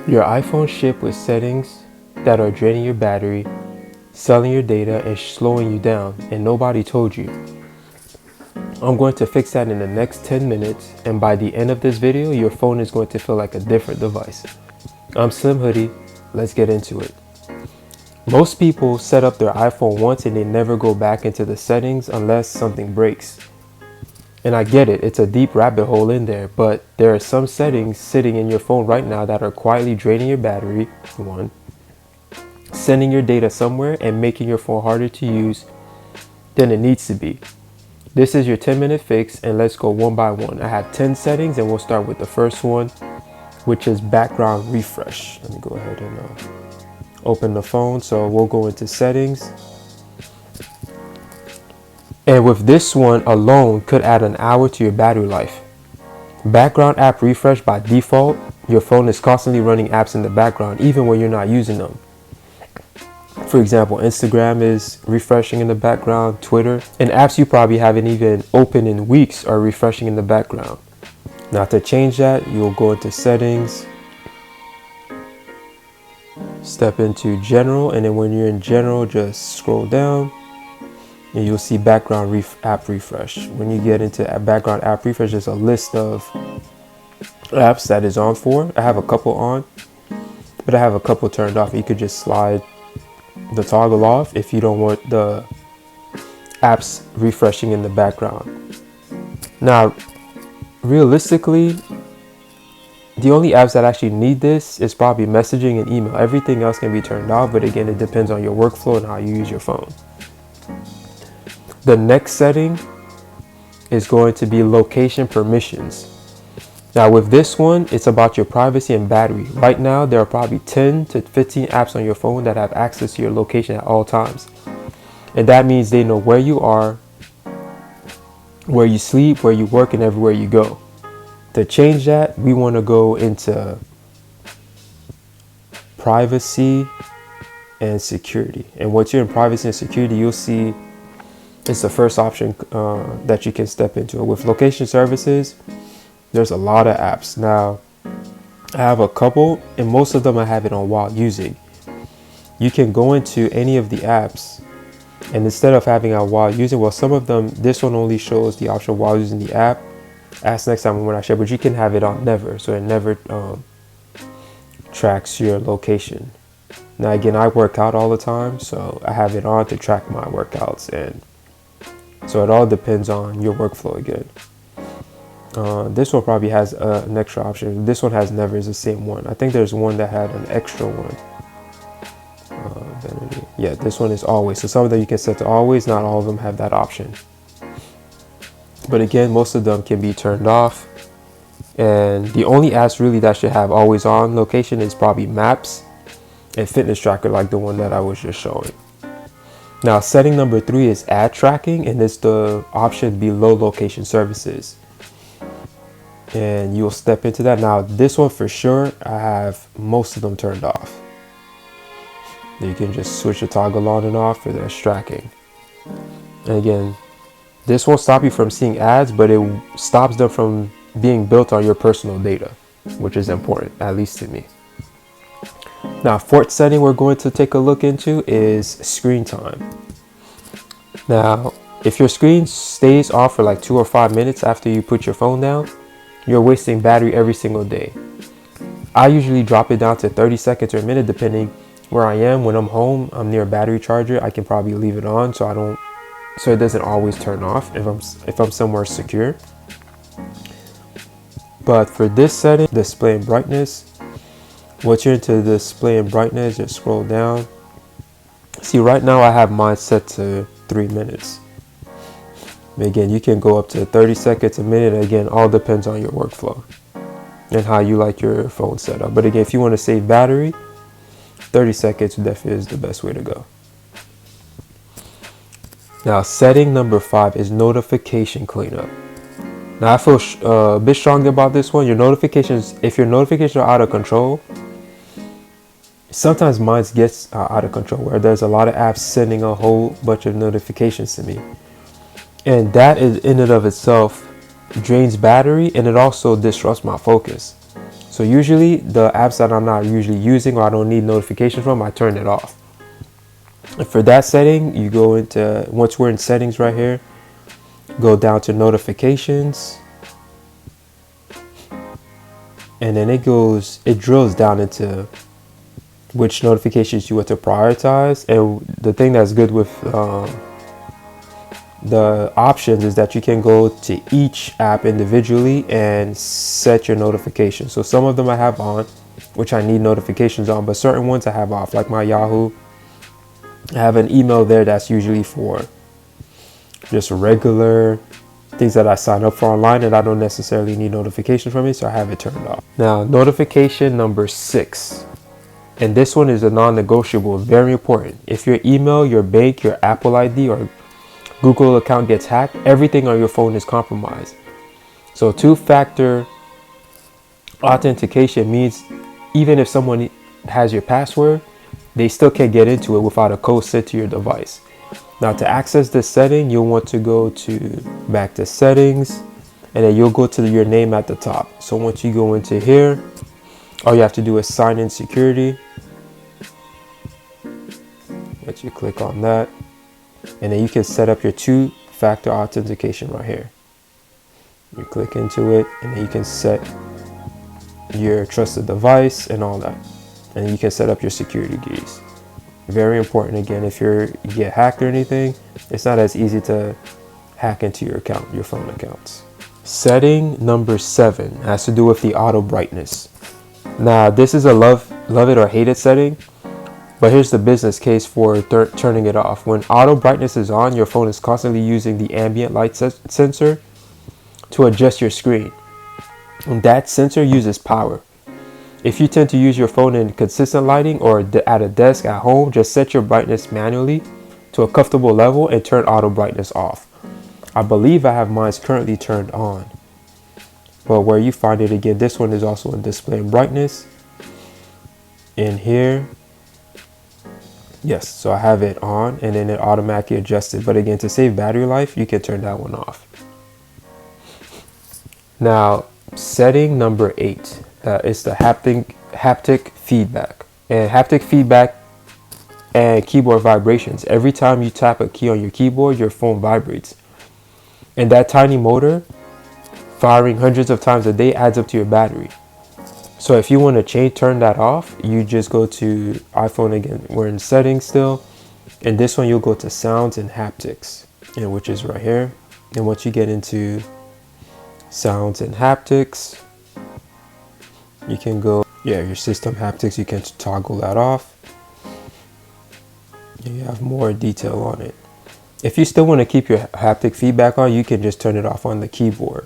Your iPhone shipped with settings that are draining your battery, selling your data, and slowing you down, and nobody told you. I'm going to fix that in the next 10 minutes, and by the end of this video, your phone is going to feel like a different device. I'm Slim Hoodie. Let's get into it. Most people set up their iPhone once and they never go back into the settings unless something breaks. And I get it, it's a deep rabbit hole in there, but there are some settings sitting in your phone right now that are quietly draining your battery, one, sending your data somewhere and making your phone harder to use than it needs to be. This is your 10-minute fix, and let's go one by one. I have 10 settings and we'll start with the first one, which is background refresh. Let me go ahead and open the phone. So we'll go into settings. And with this one alone could add an hour to your battery life. Background app refresh. By default, your phone is constantly running apps in the background even when you're not using them. For example, Instagram is refreshing in the background, Twitter, and apps you probably haven't even opened in weeks are refreshing in the background. Now to change that, you'll go into settings, step into general, and then when you're in general, just scroll down and you'll see background app refresh. When you get into background app refresh, there's a list of apps that is on for. I have a couple on, but I have a couple turned off. You could just slide the toggle off if you don't want the apps refreshing in the background. Now, realistically, the only apps that actually need this is probably messaging and email. Everything else can be turned off, but again, it depends on your workflow and how you use your phone. The next setting is going to be location permissions. Now with this one, it's about your privacy and battery. Right now, there are probably 10 to 15 apps on your phone that have access to your location at all times. And that means they know where you are, where you sleep, where you work, and everywhere you go. To change that, we want to go into privacy and security. And once you're in privacy and security, you'll see it's the first option that you can step into. With location services, there's a lot of apps. Now, I have a couple, and most of them I have it on while using. You can go into any of the apps, and instead of having a while using, well, some of them, this one only shows the option while using the app. Ask next time when I share, but you can have it on never, so it never tracks your location. Now again, I work out all the time, so I have it on to track my workouts, and so it all depends on your workflow again. This one probably has an extra option. This one has never, is the same one. I think there's one that had an extra one. Yeah, this one is always. So some of them you can set to always, not all of them have that option. But again, most of them can be turned off. And the only apps really that should have always on location is probably Maps and Fitness Tracker, like the one that I was just showing. Now, setting number 3 is ad tracking, and it's the option below location services. And you'll step into that. Now, this one for sure, I have most of them turned off. You can just switch the toggle on and off for the tracking. And again, this won't stop you from seeing ads, but it stops them from being built on your personal data, which is important, at least to me. Now, fourth setting we're going to take a look into is screen time. Now, if your screen stays off for like 2 or 5 minutes after you put your phone down, you're wasting battery every single day. I usually drop it down to 30 seconds or a minute, depending where I am. When I'm home, I'm near a battery charger. I can probably leave it on so it doesn't always turn off if I'm somewhere secure. But for this setting, display and brightness, once you're into display and brightness, just scroll down. See, right now I have mine set to 3 minutes. Again, you can go up to 30 seconds, a minute. Again, all depends on your workflow and how you like your phone set up. But again, if you want to save battery, 30 seconds definitely is the best way to go. Now, setting number 5 is notification cleanup. Now, I feel a bit strongly about this one. Your notifications, if your notifications are out of control, sometimes mine gets out of control where there's a lot of apps sending a whole bunch of notifications to me. And that is in and of itself drains battery, and it also disrupts my focus. So usually the apps that I'm not usually using or I don't need notifications from, I turn it off. And for that setting, you go into, once we're in settings right here, go down to notifications, and then it drills down into which notifications you want to prioritize. And the thing that's good with the options is that you can go to each app individually and set your notifications. So some of them I have on, which I need notifications on, but certain ones I have off, like my Yahoo. I have an email there that's usually for just regular things that I sign up for online and I don't necessarily need notifications from it, so I have it turned off. Now, notification number 6. And this one is a non-negotiable, very important. If your email, your bank, your Apple ID, or Google account gets hacked, everything on your phone is compromised. So two-factor authentication means even if someone has your password, they still can't get into it without a code sent to your device. Now, to access this setting, you'll want to go back to settings, and then you'll go to your name at the top. So once you go into here, all you have to do is sign in security. Let you click on that, and then you can set up your two-factor authentication right here. You click into it, and then you can set your trusted device and all that, and you can set up your security keys. Very important. Again, if you get hacked or anything, it's not as easy to hack into your account, your phone accounts. Setting number 7 has to do with the auto brightness. Now, this is a love it or hate it setting, but here's the business case for turning it off. When auto brightness is on, your phone is constantly using the ambient light sensor to adjust your screen, and that sensor uses power. If you tend to use your phone in consistent lighting or at a desk at home, just set your brightness manually to a comfortable level and turn auto brightness off. I believe I have mine currently turned on, but where you find it again, this one is also in display and brightness. In here, yes, so I have it on and then it automatically adjusted. But again, to save battery life, you can turn that one off. Now, setting number 8. It's the haptic feedback. And haptic feedback and keyboard vibrations. Every time you tap a key on your keyboard, your phone vibrates. And that tiny motor firing hundreds of times a day adds up to your battery. So if you want to turn that off, you just go to iPhone again. We're in settings still. And this one, you'll go to sounds and haptics, and which is right here. And once you get into sounds and haptics, you can go, your system haptics, you can toggle that off. You have more detail on it. If you still want to keep your haptic feedback on, you can just turn it off on the keyboard.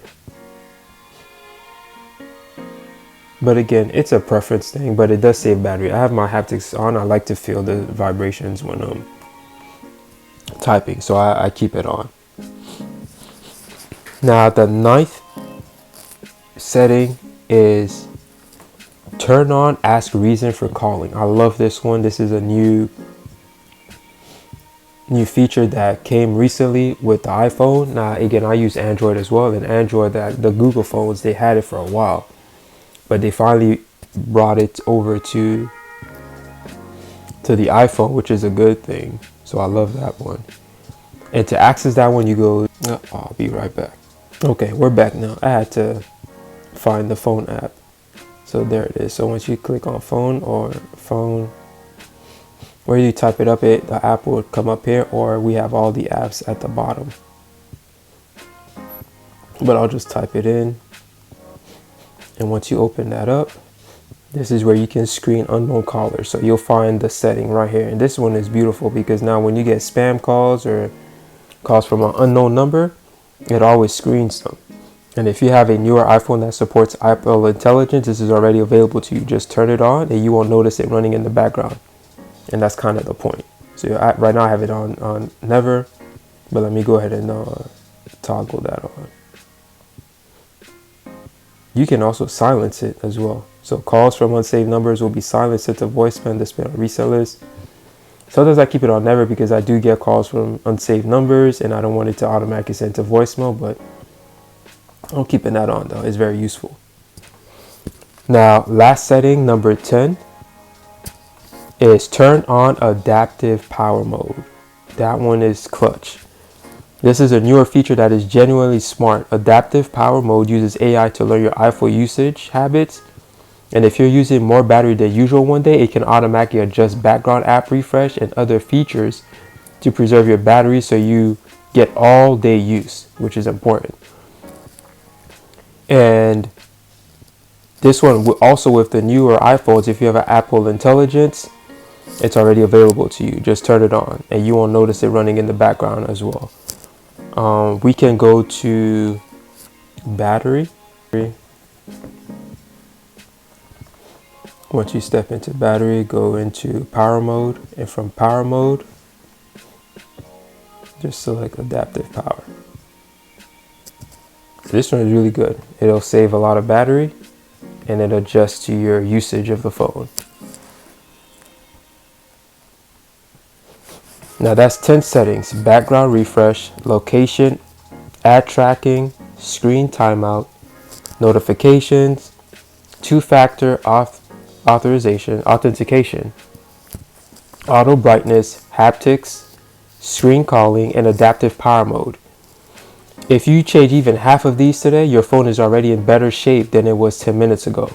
But again, it's a preference thing, but it does save battery. I have my haptics on. I like to feel the vibrations when I'm typing, so I keep it on. Now, the 9th setting is turn on ask reason for calling. I love this one. This is a new feature that came recently with the iPhone. Now, again, I use Android as well, and Android, the Google phones, they had it for a while, but they finally brought it over to the iPhone, which is a good thing. So I love that one. And to access that one, you go, I'll be right back. Okay, we're back now. I had to find the phone app. So there it is. So once you click on phone or phone, where you type it up, the app will come up here, or we have all the apps at the bottom. But I'll just type it in. And once you open that up, this is where you can screen unknown callers. So you'll find the setting right here. And this one is beautiful because now when you get spam calls or calls from an unknown number, it always screens them. And if you have a newer iPhone that supports Apple Intelligence, this is already available to you. Just turn it on and you won't notice it running in the background. And that's kind of the point. So right now I have it on never, but let me go ahead and toggle that on. You can also silence it as well. So calls from unsaved numbers will be silenced to voicemail and display on reset list. Sometimes I keep it on never because I do get calls from unsaved numbers and I don't want it to automatically send to voicemail, but I'm keeping that on though. It's very useful. Now, last setting, number 10, is turn on adaptive power mode. That one is clutch. This is a newer feature that is genuinely smart. Adaptive power mode uses AI to learn your iPhone usage habits. And if you're using more battery than usual one day, it can automatically adjust background app refresh and other features to preserve your battery so you get all day use, which is important. And this one also with the newer iPhones, if you have an Apple Intelligence, it's already available to you. Just turn it on and you won't notice it running in the background as well. We can go to battery. Once you step into battery, go into power mode, and from power mode, just select adaptive power. This one is really good. It'll save a lot of battery and it adjusts to your usage of the phone. Now that's 10 settings: background refresh, location, ad tracking, screen timeout, notifications, two-factor authentication, auto brightness, haptics, screen calling, and adaptive power mode. If you change even half of these today, your phone is already in better shape than it was 10 minutes ago.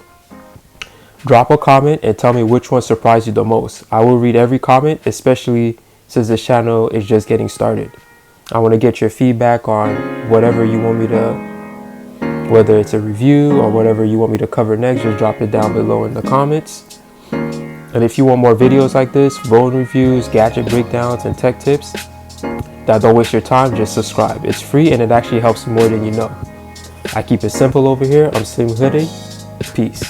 Drop a comment and tell me which one surprised you the most. I will read every comment, especially since this channel is just getting started. I want to get your feedback on whatever you want me to, whether it's a review or whatever you want me to cover next. Just drop it down below in the comments. And if you want more videos like this, phone reviews, gadget breakdowns, and tech tips that don't waste your time, just subscribe. It's free and it actually helps more than you know. I keep it simple over here. I'm Slim Hoody. Peace.